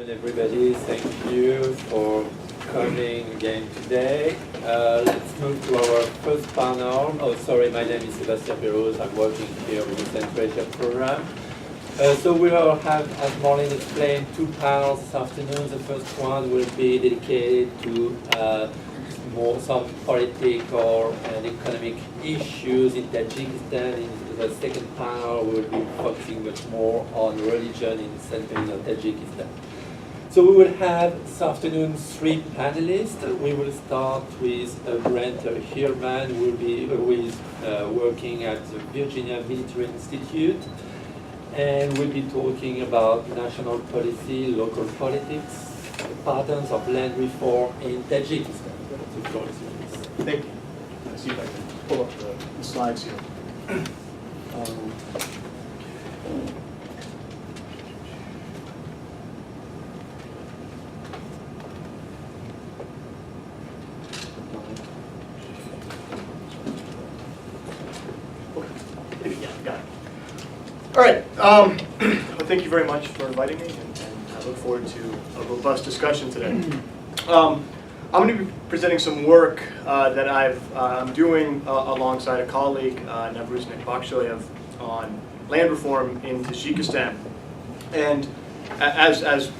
afternoon, everybody. Thank you for coming again today. Let's move to our first panel. Oh, sorry, my name is Sébastien Perros. I'm working here with the Central Asia program. So we will have, as Marlene explained, two panels this afternoon. The first one will be dedicated to some political and economic issues in Tajikistan. In the second panel, we will be focusing much more on religion in Tajikistan. So we will have this afternoon three panelists. We will start with Brent Hierman, who is working at the Virginia Military Institute, and we'll be talking about national policy, local politics, the patterns of land reform in Tajikistan. The floor is yours. Thank you. Let's see if I can pull up the slides here. All right. Well, thank you very much for inviting me, and I look forward to a robust discussion today. I'm going to be presenting some work that I'm doing alongside a colleague, Navruz Nekbakshoyev, on land reform in Tajikistan. And as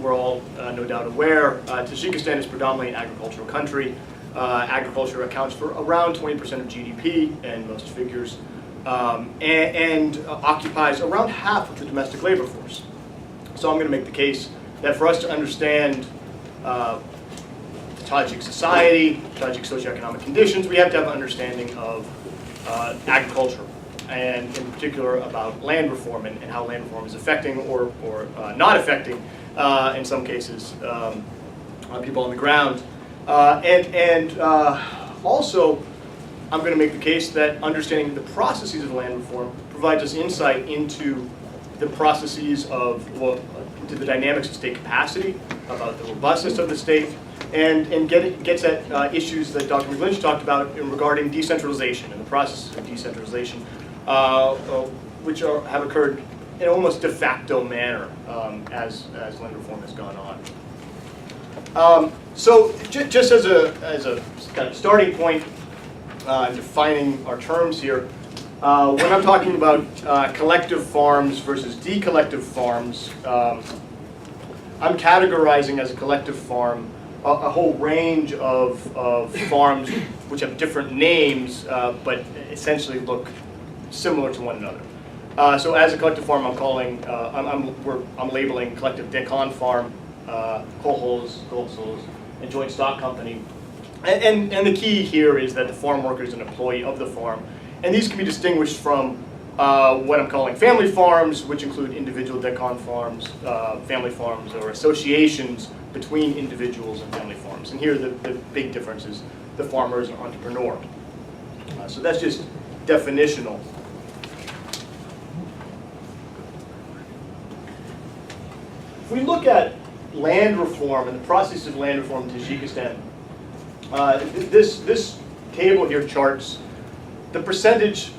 we're all no doubt aware, Tajikistan is predominantly an agricultural country. Agriculture accounts for around 20% of GDP and most figures, and occupies around half of the domestic labor force. So I'm going to make the case that for us to understand Tajik society, Tajik socioeconomic conditions, we have to have an understanding of agriculture, and in particular about land reform and how land reform is affecting or not affecting, in some cases, people on the ground. Also, I'm going to make the case that understanding the processes of land reform provides us insight into the processes of, into the dynamics of state capacity, about the robustness of the state, and gets at issues that Dr. McGlinch talked about regarding decentralization and the processes of decentralization, which have occurred in an almost de facto manner as land reform has gone on. So just as a kind of starting point, defining our terms here, when I'm talking about collective farms versus decollective farms, I'm categorizing as a collective farm a whole range of farms which have different names, but essentially look similar to one another. So as a collective farm, I'm labeling collective Deccan farm, kolkhoz, and joint stock company. And the key here is that the farm worker is an employee of the farm, and these can be distinguished from what I'm calling family farms, which include individual Deccan farms, family farms, or associations between individuals and family farms. And here the big difference is the farmer is an entrepreneur. So that's just definitional. If we look at land reform and the process of land reform in Tajikistan, this table here charts the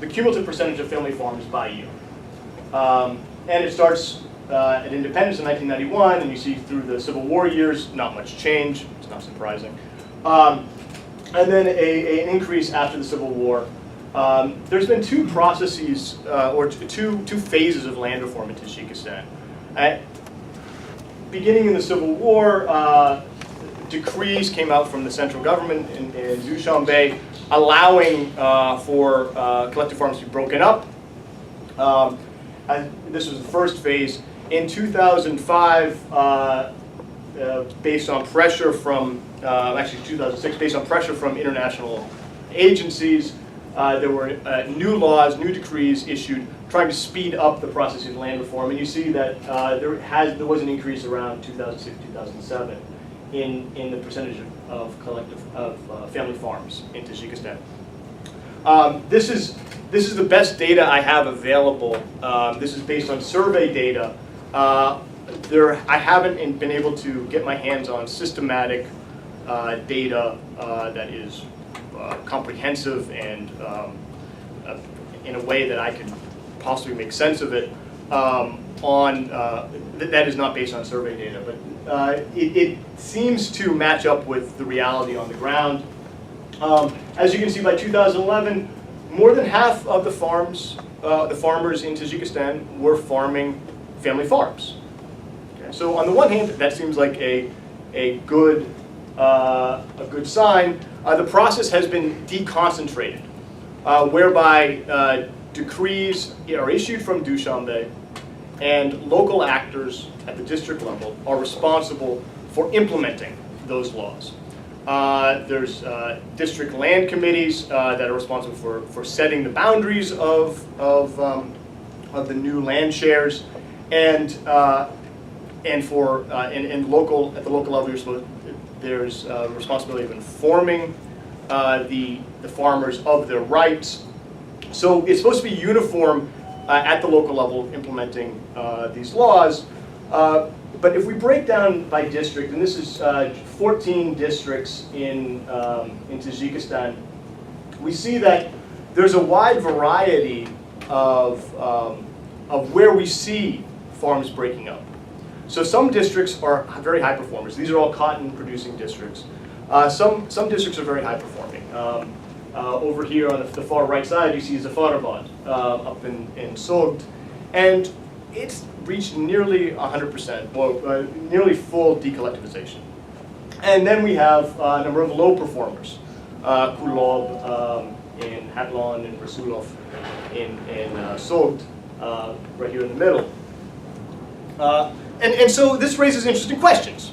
cumulative percentage of family farms by year. And it starts at independence in 1991, and you see through the Civil War years, not much change, it's not surprising. And then an increase after the Civil War. There's been two processes, or two phases of land reform in Tajikistan. Beginning in the Civil War, decrees came out from the central government in Dushanbe allowing for collective farms to be broken up. This was the first phase. In 2005, based on pressure from, actually 2006, based on pressure from international agencies, there were new laws, new decrees issued trying to speed up the process of land reform. And you see that there was an increase around 2006, 2007 in the percentage of family farms in Tajikistan. This is the best data I have available. This is based on survey data. I haven't been able to get my hands on systematic data that is comprehensive and in a way that I can possibly make sense of it. that is not based on survey data, but it seems to match up with the reality on the ground. As you can see, by 2011, more than half of the farmers in Tajikistan were farming family farms. Okay? So on the one hand, that seems like a good sign. The process has been deconcentrated, whereby decrees are issued from Dushanbe, and local actors at the district level are responsible for implementing those laws. There's district land committees that are responsible for setting the boundaries of the new land shares, and at the local level, there's responsibility of informing the farmers of their rights. So it's supposed to be uniform at the local level implementing these laws. But if we break down by district, and this is 14 districts in Tajikistan, we see that there's a wide variety of where we see farms breaking up. So some districts are very high performers. These are all cotton producing districts. Some districts are very high performing. Over here on the far right side, you see Zafarabad up in Sogd, and it's reached nearly 100%, well, nearly full decollectivization. And then we have a number of low performers, Kulob in Hatlon and Rasulov in Sogd, right here in the middle. And so this raises interesting questions.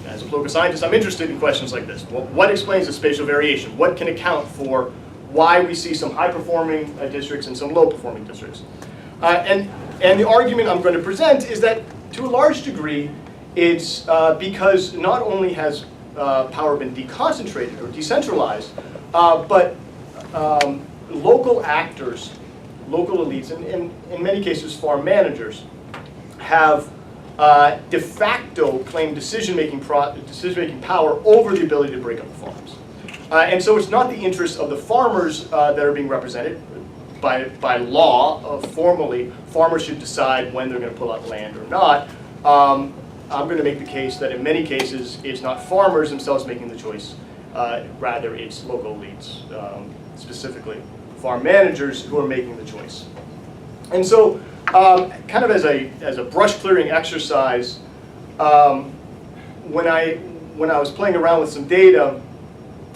As a political scientist, I'm interested in questions like this. Well, what explains the spatial variation? What can account for why we see some high-performing districts and some low-performing districts? And the argument I'm going to present is that, to a large degree, it's because not only has power been deconcentrated or decentralized, but local actors, local elites, and in many cases farm managers, have de facto claim decision-making power over the ability to break up the farms. And so it's not the interests of the farmers that are being represented. By law, formally, farmers should decide when they're going to pull out land or not. I'm going to make the case that in many cases it's not farmers themselves making the choice, rather it's local elites, specifically farm managers, who are making the choice. And so, kind of as a brush clearing exercise, when I was playing around with some data,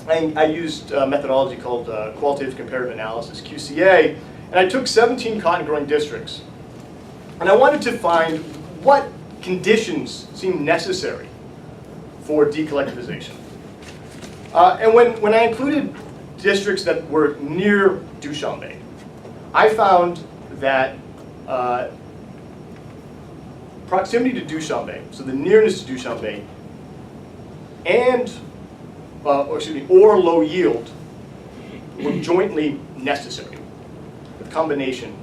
I used a methodology called Qualitative Comparative Analysis, QCA, and I took 17 cotton growing districts, and I wanted to find what conditions seem necessary for decollectivization. And when I included districts that were near Dushanbe, I found that proximity to Dushanbe, so the nearness to Dushanbe, and or low yield were jointly necessary. The combination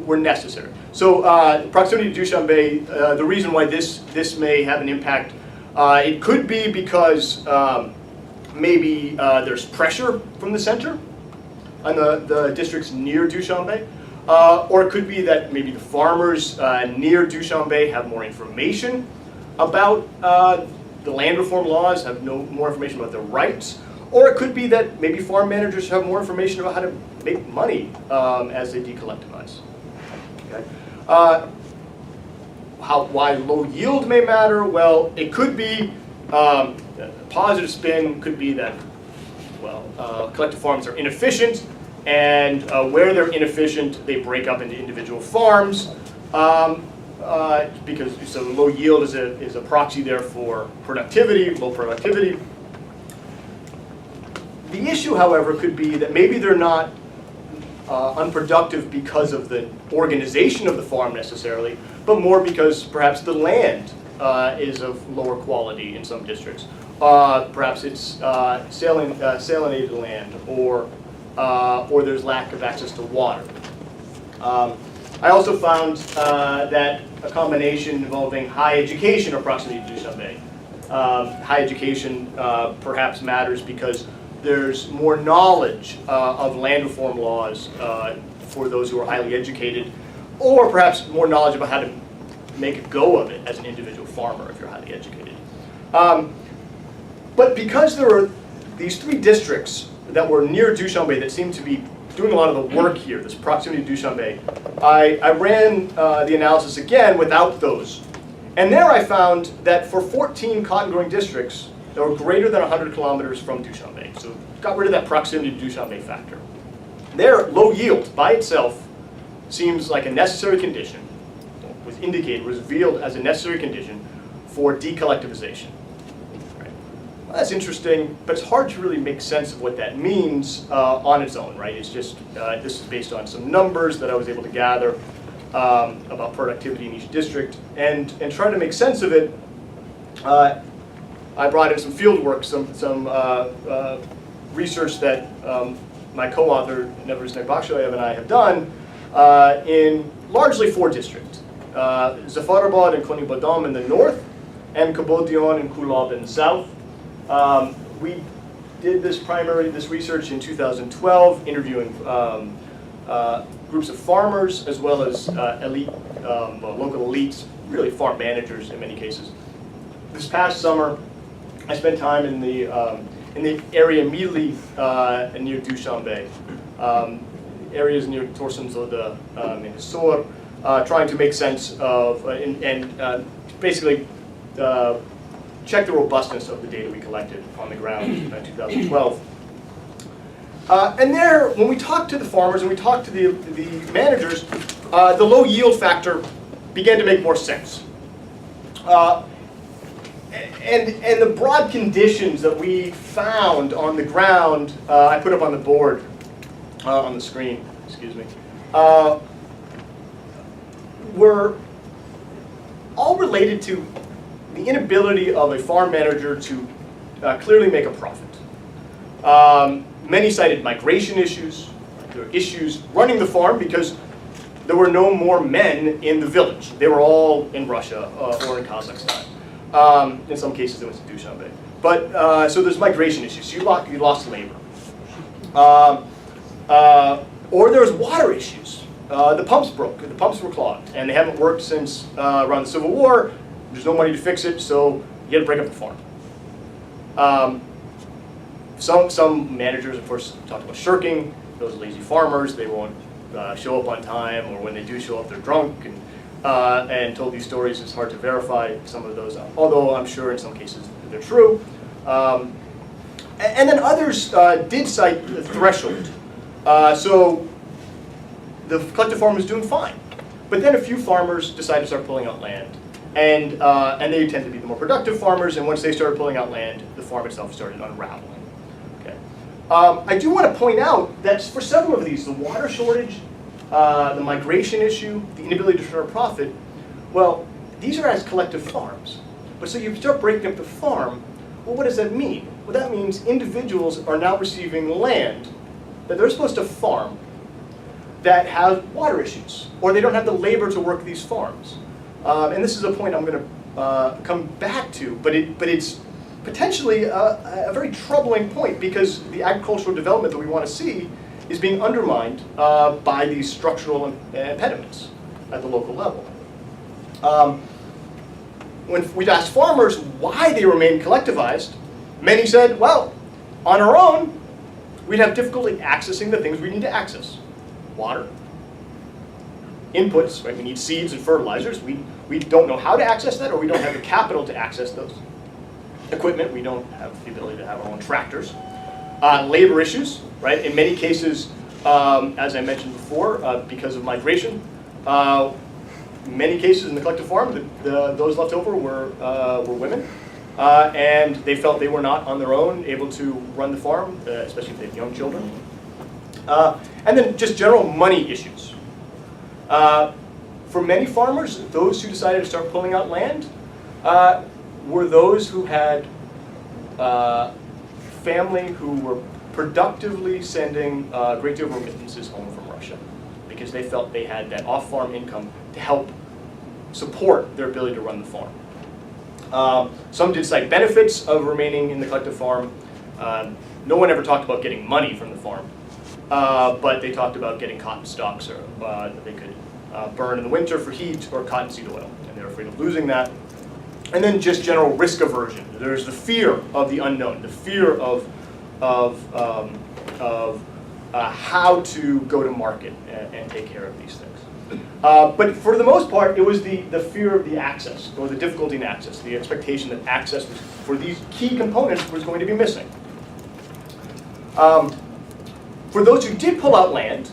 were necessary. So proximity to Dushanbe, the reason why this may have an impact, it could be because maybe there's pressure from the center on the districts near Dushanbe, or it could be that maybe the farmers near Dushanbe have more information about the land reform laws, have more information about their rights, or it could be that maybe farm managers have more information about how to make money as they decollectivize. Okay. Why low yield may matter? Well, it could be a positive spin could be that, well, collective farms are inefficient, and where they're inefficient, they break up into individual farms. Because so low yield is a proxy there for productivity, low productivity. The issue, however, could be that maybe they're not unproductive because of the organization of the farm necessarily, but more because perhaps the land is of lower quality in some districts. Perhaps it's salinated land, or there's lack of access to water. I also found that a combination involving high education or proximity to Dushanbe. High education perhaps matters because there's more knowledge of land reform laws for those who are highly educated, or perhaps more knowledge about how to make a go of it as an individual farmer if you're highly educated. But because there were these 3 districts that were near Dushanbe that seemed to be doing a lot of the work here, this proximity to Dushanbe, I ran the analysis again without those. And there I found that for 14 cotton-growing districts that were greater than 100 kilometers from Dushanbe, so got rid of that proximity to Dushanbe factor. There, low yield by itself seems like a necessary condition, was indicated, was revealed as a necessary condition for decollectivization. Right. Well, that's interesting, but it's hard to really make sense of what that means on its own, right? It's just, this is based on some numbers that I was able to gather about productivity in each district, and trying to make sense of it, I brought in some field work, some research that my co-author, Nevers Negbakshoyev, and I have done in largely 4 districts. Zafarabad and Konibadam in the north, and Kabodion and Kulab in the south. We did this research in 2012, interviewing groups of farmers as well as local elites, really farm managers in many cases. This past summer, I spent time in the area immediately near Dushanbe, areas near Torsunzoda and Hisor, trying to make sense of and basically check the robustness of the data we collected on the ground in 2012. And there, when we talked to the farmers and we talked to the managers, the low yield factor began to make more sense. And the broad conditions that we found on the ground, I put up on the board, on the screen, excuse me, were all related to the inability of a farm manager to clearly make a profit. Many cited migration issues. There were issues running the farm because there were no more men in the village. They were all in Russia or in Kazakhstan. In some cases, they went to Dushanbe. But so there's migration issues. So you lost labor. Or there was water issues. The pumps broke. The pumps were clogged, and they haven't worked since around the Civil War. There's no money to fix it, so you had to break up the farm. Some managers, of course, talked about shirking. Those lazy farmers, they won't show up on time, or when they do show up, they're drunk, and told these stories. It's hard to verify some of those, although I'm sure in some cases they're true. And then others did cite the threshold. So the collective farm was doing fine. But then a few farmers decided to start pulling out land. And they tend to be the more productive farmers, and once they started pulling out land, the farm itself started unraveling. Okay. I do want to point out that for several of these, the water shortage, the migration issue, the inability to turn a profit, well, these are as collective farms. But so you start breaking up the farm, well, what does that mean? Well, that means individuals are now receiving land that they're supposed to farm that have water issues, or they don't have the labor to work these farms. And this is a point I'm going to come back to, but it's potentially a very troubling point, because the agricultural development that we want to see is being undermined by these structural impediments at the local level. When we asked farmers why they remain collectivized, many said, well, on our own, we'd have difficulty accessing the things we need to access. Water, inputs, right? We need seeds and fertilizers. We don't know how to access that, or we don't have the capital to access those. Equipment, we don't have the ability to have our own tractors. Labor issues, right? In many cases, as I mentioned before, because of migration, many cases in the collective farm, those left over were women, and they felt they were not on their own able to run the farm, especially if they have young children. And then just general money issues. For many farmers, those who decided to start pulling out land were those who had family who were productively sending a great deal of remittances home from Russia, because they felt they had that off-farm income to help support their ability to run the farm. Some did cite benefits of remaining in the collective farm. No one ever talked about getting money from the farm, but they talked about getting cotton stocks or, that they could burn in the winter for heat, or cottonseed oil, and they're afraid of losing that. And then just general risk aversion. There's the fear of the unknown, the fear of how to go to market and take care of these things. But for the most part, it was the fear of the access, or the difficulty in access, the expectation that access for these key components was going to be missing. For those who did pull out land,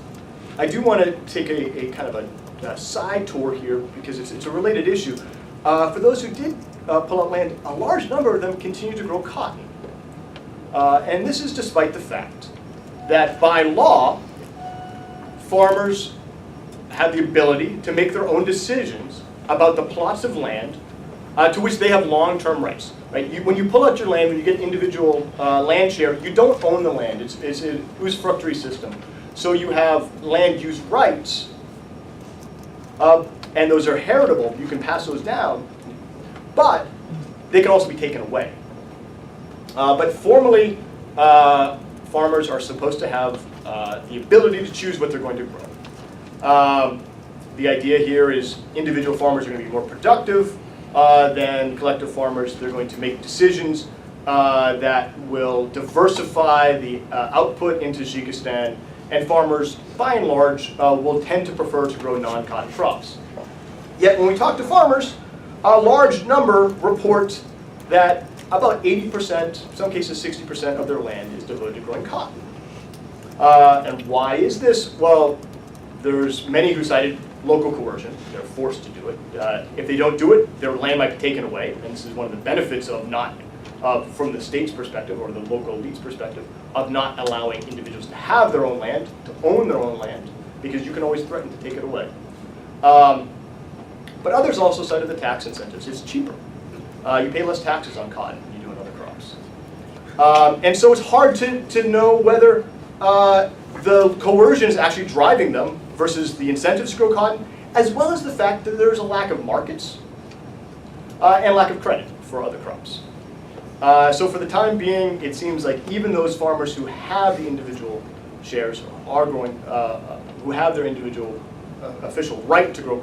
I do want to take a kind of a side tour here, because it's a related issue. For those who did pull out land, a large number of them continue to grow cotton. And this is despite the fact that by law, farmers have the ability to make their own decisions about the plots of land to which they have long-term rights. Right? When you pull out your land, when you get individual land share, you don't own the land. It's a usufructuary system. So you have land use rights, and those are heritable. You can pass those down, but they can also be taken away. But formally, farmers are supposed to have the ability to choose what they're going to grow. The idea here is individual farmers are going to be more productive than collective farmers. They're going to make decisions that will diversify the output in Tajikistan, and farmers, by and large, will tend to prefer to grow non-cotton crops. Yet when we talk to farmers, a large number report that about 80%, in some cases 60% of their land is devoted to growing cotton. And why is this? Well, there's many who cited local coercion. They're forced to do it. If they don't do it, their land might be taken away. And this is one of the benefits of not, from the state's perspective or the local elite's perspective, of not allowing individuals to have their own land, to own their own land, because you can always threaten to take it away. But others also cited the tax incentives. It's cheaper. You pay less taxes on cotton than you do on other crops. And so it's hard to know whether the coercion is actually driving them versus the incentives to grow cotton, as well as the fact that there's a lack of markets and lack of credit for other crops. So for the time being, it seems like even those farmers who have the individual shares are growing, who have their individual official right to grow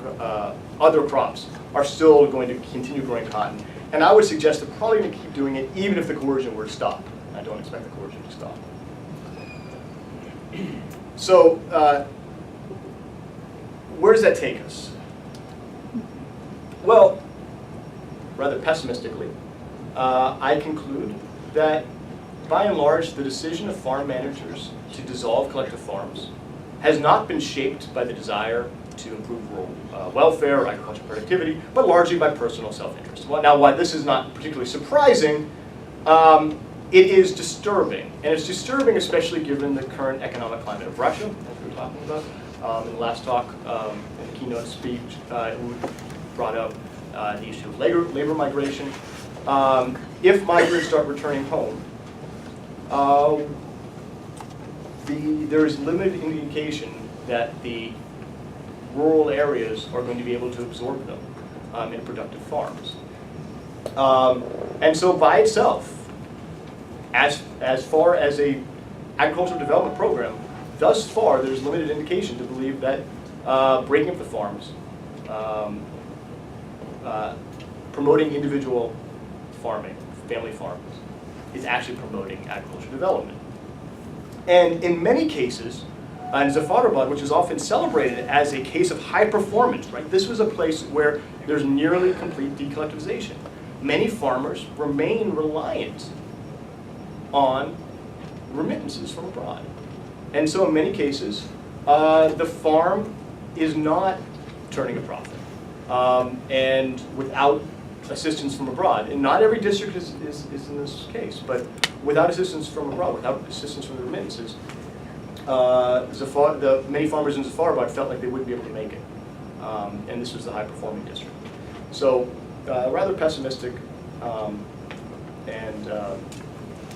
other crops, are still going to continue growing cotton. And I would suggest they're probably going to keep doing it even if the coercion were to stop. I don't expect the coercion to stop. So where does that take us? Well, rather pessimistically, I conclude that by and large the decision of farm managers to dissolve collective farms has not been shaped by the desire to improve rural welfare or agricultural productivity, but largely by personal self-interest. Well, now, why this is not particularly surprising, it is disturbing. And it's disturbing especially given the current economic climate of Russia, as we were talking about. In the last talk, in the keynote speech, Wood brought up the issue of labor migration. If migrants start returning home, there is limited indication that the rural areas are going to be able to absorb them in productive farms. And so by itself, as far as a agricultural development program, thus far there's limited indication to believe that breaking up the farms, promoting individual farming, family farms, is actually promoting agricultural development. And in many cases, in Zafarabad, which is often celebrated as a case of high performance, right? This was a place where there's nearly complete decollectivization. Many farmers remain reliant on remittances from abroad. And so in many cases, the farm is not turning a profit. And without assistance from abroad, and not every district is in this case, but without assistance from abroad, without assistance from the remittances, many farmers in Zafarabad felt like they wouldn't be able to make it. And this was the high-performing district. So rather pessimistic, and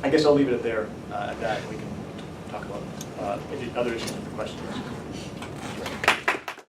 I guess I'll leave it at there, at that, and we can talk about other issues with the questions.